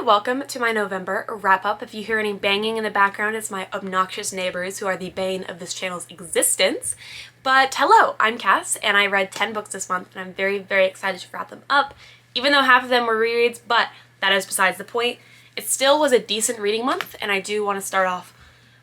welcome to my November wrap-up. If you hear any banging in the background, it's my obnoxious neighbors who are the bane of this channel's existence. But hello, I'm Cass, and I read 10 books this month, and I'm very, very excited to wrap them up, even though half of them were rereads, but that is besides the point. It still was a decent reading month, and I do want to start off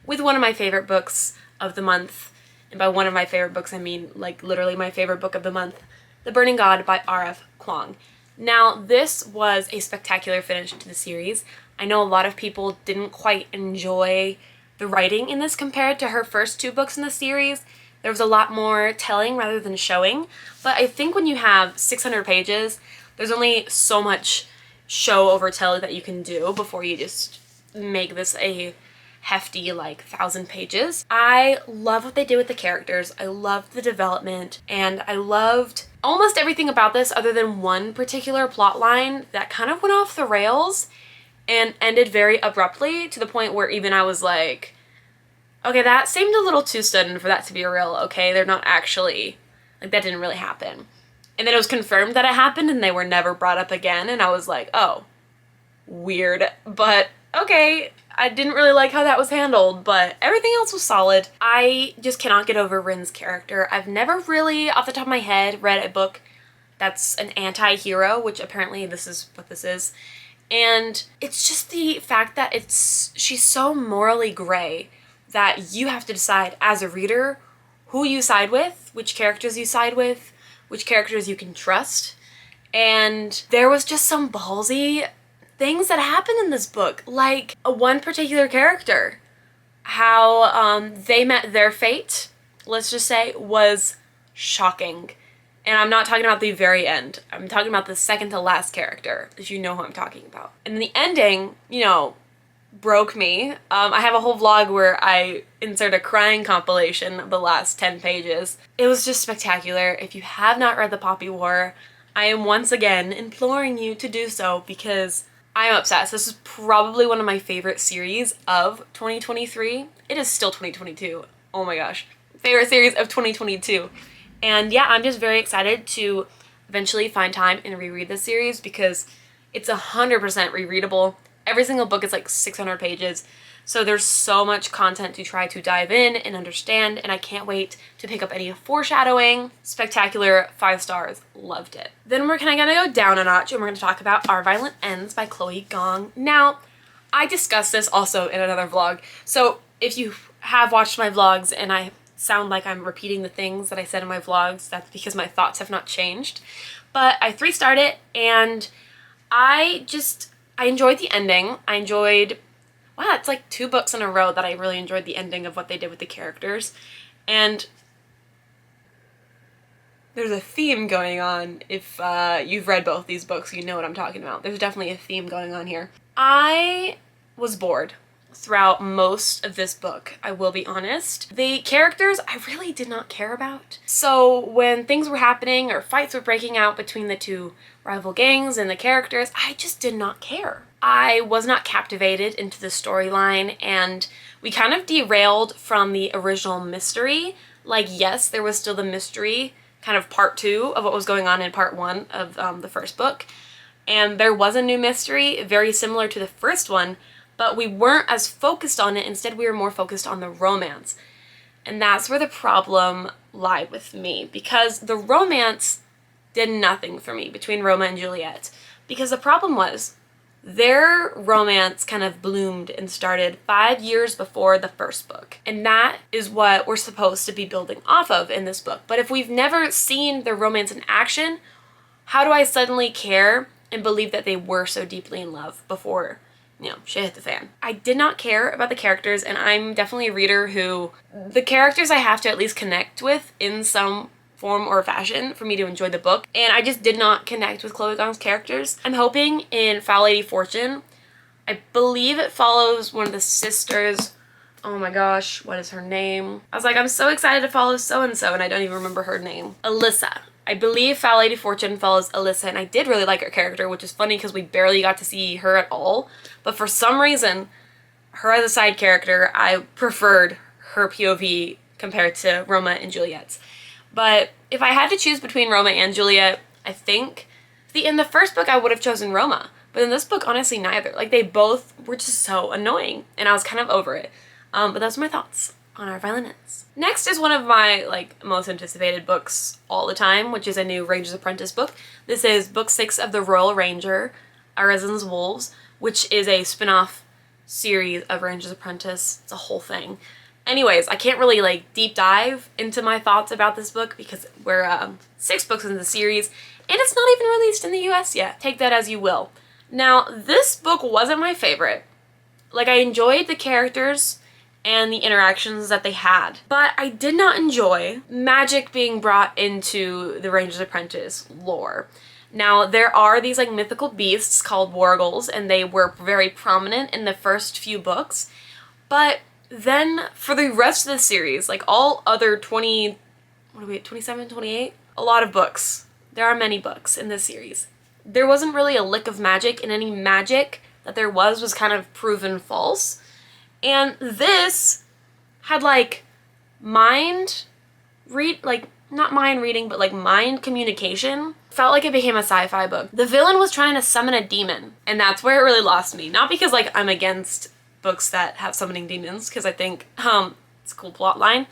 with one of my favorite books of the month. And by one of my favorite books, I mean like literally my favorite book of the month, The Burning God by R.F. Kuang. Now, this was a spectacular finish to the series. I know a lot of people didn't quite enjoy the writing in this compared to her first two books in the series. There was a lot more telling rather than showing, but I think when you have 600 pages, there's only so much show over tell that you can do before you just make this a hefty, like, 1,000 pages. I love what they did with the characters. I loved the development, and I loved almost everything about this other than one particular plot line that kind of went off the rails and ended very abruptly to the point where even I was like, okay, that seemed a little too sudden for that to be real, okay? They're not actually, like, that didn't really happen. And then it was confirmed that it happened and they were never brought up again, and I was like, oh, weird, but okay. I didn't really like how that was handled, but everything else was solid. I just cannot get over Rin's character. I've never really, off the top of my head, read a book that's an anti-hero, which apparently this is what this is. And it's just the fact that she's so morally gray that you have to decide as a reader who you side with, which characters you side with, which characters you can trust. And there was just some ballsy things that happen in this book, like one particular character, how they met their fate, let's just say, was shocking. And I'm not talking about the very end. I'm talking about the second to last character, if you know who I'm talking about. And the ending, you know, broke me. I have a whole vlog where I insert a crying compilation of the last 10 pages. It was just spectacular. If you have not read The Poppy War, I am once again imploring you to do so because I am obsessed. This is probably one of my favorite series of 2023. It is still 2022. Oh my gosh. Favorite series of 2022. And yeah, I'm just very excited to eventually find time and reread this series because it's 100% rereadable. Every single book is like 600 pages. So there's so much content to try to dive in and understand, and I can't wait to pick up any foreshadowing. Spectacular, 5 stars, loved it. Then we're kind of gonna go down a notch and we're gonna talk about Our Violent Ends by Chloe Gong. Now, I discussed this also in another vlog, so if you have watched my vlogs and I sound like I'm repeating the things that I said in my vlogs, that's because my thoughts have not changed. But I 3-starred it, and I enjoyed the ending. I enjoyed, wow, it's like 2 books in a row that I really enjoyed the ending of what they did with the characters. And there's a theme going on. If you've read both these books, you know what I'm talking about. There's definitely a theme going on here. I was bored throughout most of this book, I will be honest. The characters I really did not care about. So when things were happening or fights were breaking out between the two rival gangs and the characters, I just did not care. I was not captivated into the storyline, and we kind of derailed from the original mystery. Like, yes, there was still the mystery, kind of part 2 of what was going on in part 1 of the first book. And there was a new mystery, very similar to the first one, but we weren't as focused on it. Instead, we were more focused on the romance. And that's where the problem lied with me, because the romance did nothing for me between Roma and Juliet. Because the problem was, their romance kind of bloomed and started 5 years before the first book. And that is what we're supposed to be building off of in this book. But if we've never seen their romance in action, how do I suddenly care and believe that they were so deeply in love before, you know, shit hit the fan? I did not care about the characters, and I'm definitely a reader who, the characters I have to at least connect with in some form or fashion for me to enjoy the book, and I just did not connect with Chloe Gong's characters. I'm hoping in Foul Lady Fortune, I believe it follows one of the sisters. Oh my gosh, what is her name? I was like, I'm so excited to follow so-and-so, and I don't even remember her name. Alyssa. I believe Foul Lady Fortune follows Alyssa, and I did really like her character, which is funny because we barely got to see her at all. But for some reason, her as a side character, I preferred her POV compared to Roma and Juliet's. But if I had to choose between Roma and Juliet, I think in the first book I would have chosen Roma. But in this book, honestly, neither. Like, they both were just so annoying, and I was kind of over it. But those are my thoughts on our violinists. Next is one of my, like, most anticipated books all the time, which is a new Ranger's Apprentice book. This is book 6 of the Royal Ranger, Wyverns Words, which is a spin-off series of Ranger's Apprentice. It's a whole thing. Anyways, I can't really, like, deep dive into my thoughts about this book because we're 6 books in the series, and it's not even released in the US yet. Take that as you will. Now, this book wasn't my favorite. Like, I enjoyed the characters and the interactions that they had, but I did not enjoy magic being brought into the Ranger's Apprentice lore. Now, there are these, like, mythical beasts called wargles, and they were very prominent in the first few books, but then for the rest of the series, like all other 27, 28? A lot of books. There are many books in this series. There wasn't really a lick of magic, and any magic that there was kind of proven false. And this had, like, not mind reading, but, like, mind communication. Felt like it became a sci-fi book. The villain was trying to summon a demon, and that's where it really lost me. Not because, like, I'm against books that have summoning demons, because I think it's a cool plot line,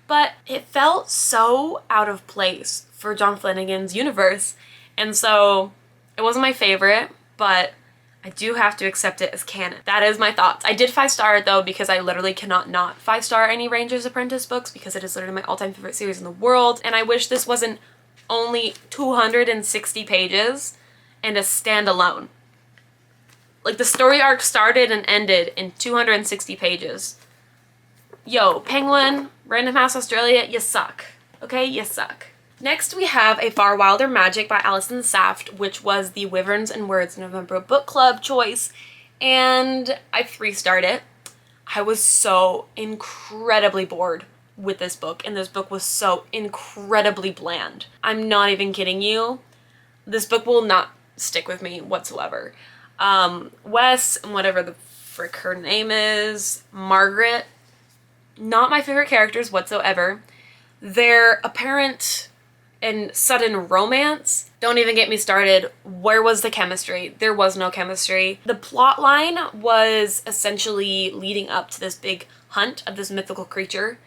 but it felt so out of place for John Flanagan's universe, and so it wasn't my favorite, but I do have to accept it as canon. That is my thoughts. I did 5-star it though, because I literally cannot not 5-star any Ranger's Apprentice books, because it is literally my all-time favorite series in the world, and I wish this wasn't only 260 pages and a standalone. Like, the story arc started and ended in 260 pages. Yo, Penguin, Random House Australia, you suck. Okay, you suck. Next, we have A Far Wilder Magic by Alison Saft, which was the Wyverns Words November Book Club choice, and I 3-starred it. I was so incredibly bored with this book, and this book was so incredibly bland. I'm not even kidding you. This book will not stick with me whatsoever. Wes, and whatever the frick her name is, Margaret, not my favorite characters whatsoever. Their apparent and sudden romance, don't even get me started. Where was the chemistry? There was no chemistry. The plot line was essentially leading up to this big hunt of this mythical creature,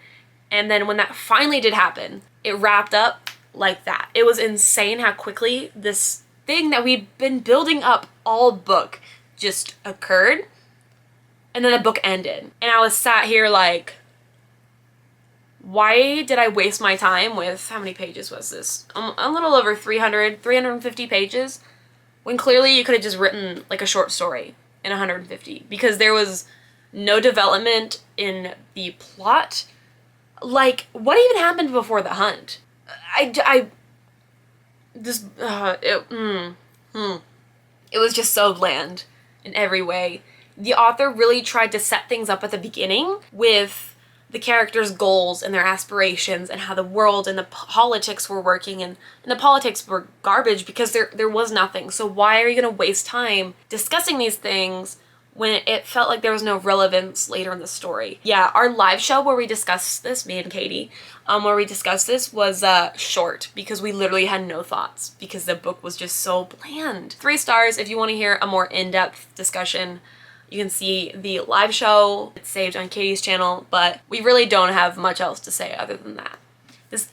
and then when that finally did happen, it wrapped up like that. It was insane how quickly this thing that we'd been building up all book just occurred, and then the book ended. And I was sat here like, why did I waste my time with, how many pages was this? A little over 350 pages, when clearly you could have just written like a short story in 150, because there was no development in the plot. Like, what even happened before the hunt? It was just so bland in every way. The author really tried to set things up at the beginning with the characters' goals and their aspirations and how the world and the politics were working, and the politics were garbage because there was nothing. So why are you going to waste time discussing these things when it felt like there was no relevance later in the story? Yeah, our live show where we discussed this, me and Katie, where we discussed this was short because we literally had no thoughts because the book was just so bland. 3 stars if you want to hear a more in-depth discussion. You can see the live show. It's saved on Katie's channel, but we really don't have much else to say other than that.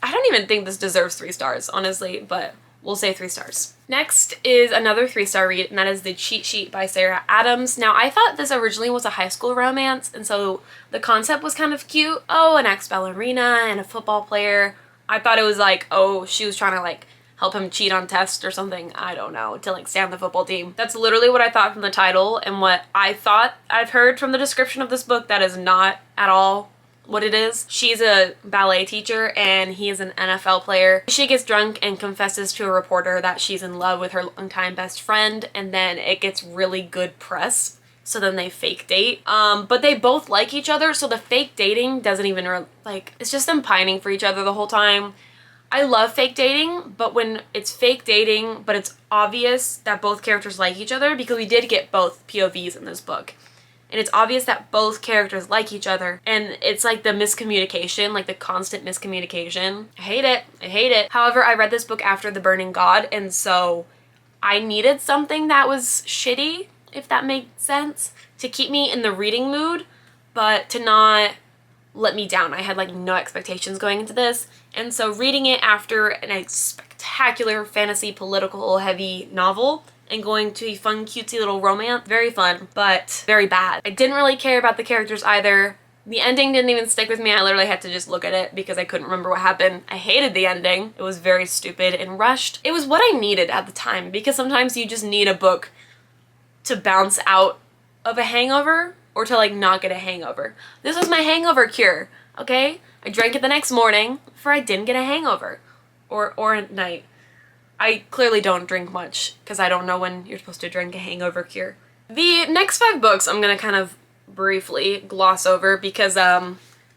I don't even think this deserves 3 stars, honestly, but we'll say 3 stars. Next is another 3-star read, and that is The Cheat Sheet by Sarah Adams. Now, I thought this originally was a high school romance, and so the concept was kind of cute. Oh, an ex-ballerina and a football player. I thought it was like, oh, she was trying to like help him cheat on tests or something, I don't know, to like stay on the football team. That's literally what I thought from the title, and what I thought I've heard from the description of this book. That is not at all what it is. She's a ballet teacher and he is an NFL player. She gets drunk and confesses to a reporter that she's in love with her longtime best friend, and then it gets really good press. So then they fake date. But they both like each other, so the fake dating doesn't even it's just them pining for each other the whole time. I love fake dating, but when it's fake dating, but it's obvious that both characters like each other, because we did get both POVs in this book, and it's obvious that both characters like each other, and it's like the miscommunication, like the constant miscommunication. I hate it. I hate it. However, I read this book after The Burning God, and so I needed something that was shitty, if that makes sense, to keep me in the reading mood, but to not let me down. I had like no expectations going into this, and so reading it after a spectacular fantasy political heavy novel and going to a fun cutesy little romance, very fun, but very bad. I didn't really care about the characters either. The ending didn't even stick with me. I literally had to just look at it because I couldn't remember what happened. I hated the ending. It was very stupid and rushed. It was what I needed at the time, because sometimes you just need a book to bounce out of a hangover or to like not get a hangover. This was my hangover cure, okay? I drank it the next morning for I didn't get a hangover or at night. I clearly don't drink much because I don't know when you're supposed to drink a hangover cure. The next 5 books I'm gonna kind of briefly gloss over because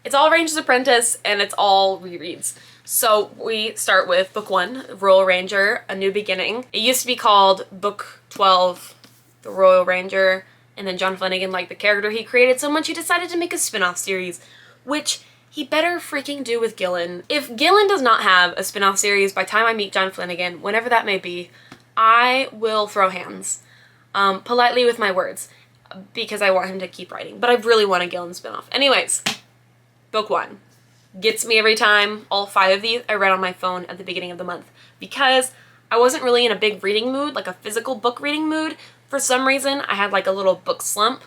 it's all Ranger's Apprentice and it's all rereads. So we start with book 1, Royal Ranger, A New Beginning. It used to be called book 12, The Royal Ranger, and then John Flanagan liked the character he created so much he decided to make a spin-off series, which he better freaking do with Gillen. If Gillen does not have a spin-off series by the time I meet John Flanagan, whenever that may be, I will throw hands. Politely with my words, because I want him to keep writing. But I really want a Gillen spin-off. Anyways, book 1. Gets me every time. All 5 of these I read on my phone at the beginning of the month because I wasn't really in a big reading mood, like a physical book reading mood. For some reason, I had like a little book slump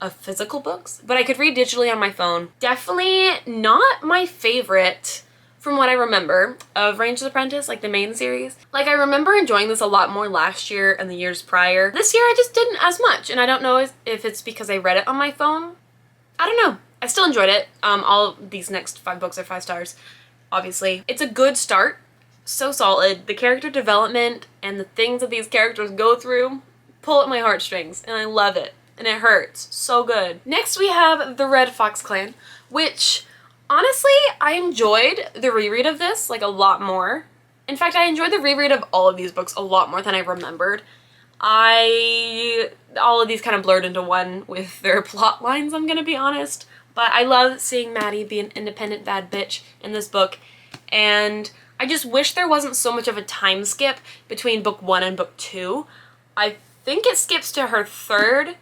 of physical books, but I could read digitally on my phone. Definitely not my favorite from what I remember of Ranger's Apprentice, like the main series. Like I remember enjoying this a lot more last year and the years prior. This year I just didn't as much, and I don't know if it's because I read it on my phone. I don't know. I still enjoyed it. All of these next 5 books are 5 stars, obviously. It's a good start. So solid. The character development and the things that these characters go through pull at my heartstrings, and I love it. And it hurts. So good. Next we have The Red Fox Clan, which honestly I enjoyed the reread of this like a lot more. In fact, I enjoyed the reread of all of these books a lot more than I remembered. All of these kind of blurred into one with their plot lines, I'm gonna be honest. But I love seeing Maddie be an independent bad bitch in this book, and I just wish there wasn't so much of a time skip between book 1 and book 2. I think it skips to her 3rd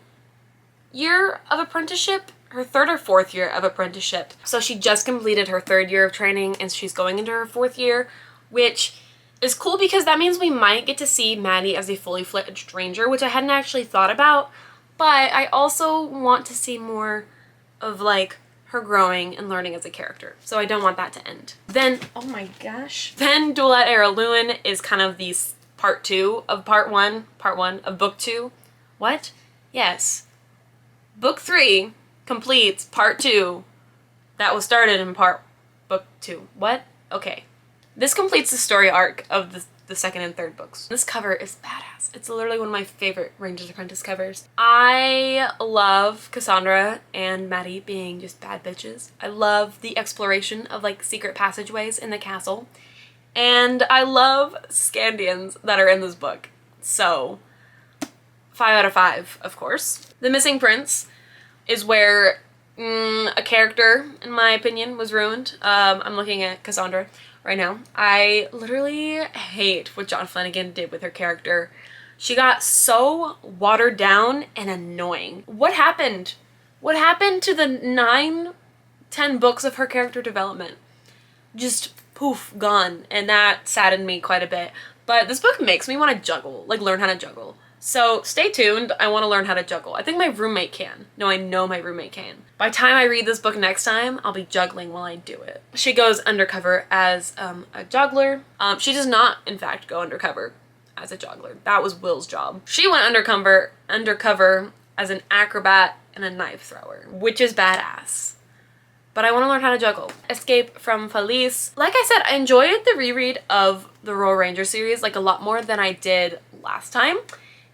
year of apprenticeship, her 3rd or 4th year of apprenticeship. So she just completed her 3rd year of training and she's going into her 4th year, which is cool because that means we might get to see Maddie as a fully fledged ranger, which I hadn't actually thought about, but I also want to see more of like her growing and learning as a character. So I don't want that to end. Then, oh my gosh. Then Duelet Heirloom is kind of the part 2 of part 1 of book 2. What? Yes. Book 3 completes part 2 that was started in book 2. What? Okay. This completes the story arc of the 2nd and 3rd books. This cover is badass. It's literally one of my favorite Ranger's Apprentice covers. I love Cassandra and Maddie being just bad bitches. I love the exploration of like secret passageways in the castle. And I love Scandians that are in this book. So 5 out of 5, of course. The Missing Prince is where a character, in my opinion, was ruined. I'm looking at Cassandra right now. I literally hate what John Flanagan did with her character. She got so watered down and annoying. What happened? What happened to the 9-10 books of her character development? Just poof, gone. And that saddened me quite a bit. But this book makes me want to juggle, like learn how to juggle. So stay tuned, I want to learn how to juggle. I think my roommate can. No, I know my roommate can. By the time I read this book next time, I'll be juggling while I do it. She goes undercover as a juggler. She does not, in fact, go undercover as a juggler. That was Will's job. She went undercover as an acrobat and a knife thrower, which is badass. But I want to learn how to juggle. Escape from Felice. Like I said, I enjoyed the reread of the Royal Ranger series like a lot more than I did last time.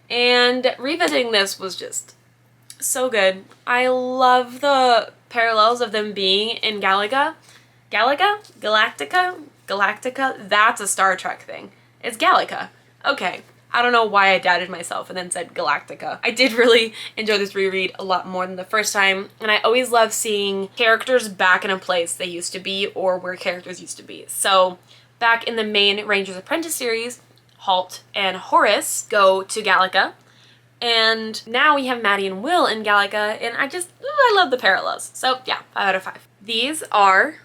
And revisiting this was just so good. I love the parallels of them being in Galactica? That's a Star Trek thing. It's Galactica. Okay. I don't know why I doubted myself and then said Galactica. I did really enjoy this reread a lot more than the first time, and I always love seeing characters back in a place they used to be or where characters used to be. So back in the main Ranger's Apprentice series, Halt and Horace go to Gallica. And now we have Maddie and Will in Gallica, and I love the parallels. So yeah, 5 out of 5. These are,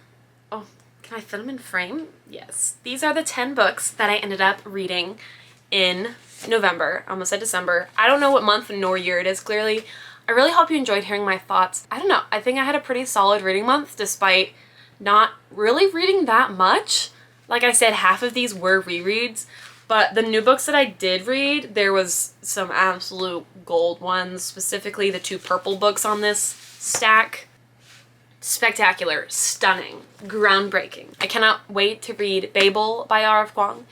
oh, can I fit them in frame? Yes. These are the 10 books that I ended up reading in November. I almost said December. I don't know what month nor year it is, clearly. I really hope you enjoyed hearing my thoughts. I don't know, I think I had a pretty solid reading month despite not really reading that much. Like I said, half of these were rereads. But the new books that I did read, there was some absolute gold ones, specifically the 2 purple books on this stack. Spectacular, stunning, groundbreaking. I cannot wait to read Babel by R.F. Kuang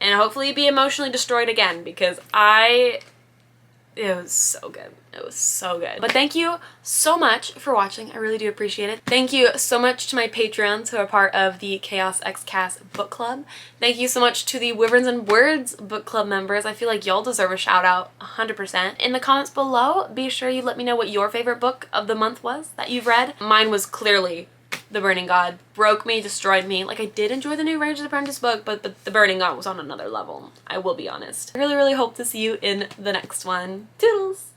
and hopefully be emotionally destroyed again because it was so good. It was so good. But thank you so much for watching. I really do appreciate it. Thank you so much to my Patreons who are part of the Chaos X Cass book club. Thank you so much to the Wyverns Words book club members. I feel like y'all deserve a shout out 100%. In the comments below, be sure you let me know what your favorite book of the month was that you've read. Mine was clearly The Burning God. Broke me, destroyed me. Like, I did enjoy the new Ranger's Apprentice book, but The Burning God was on another level. I will be honest. I really, really hope to see you in the next one. Toodles!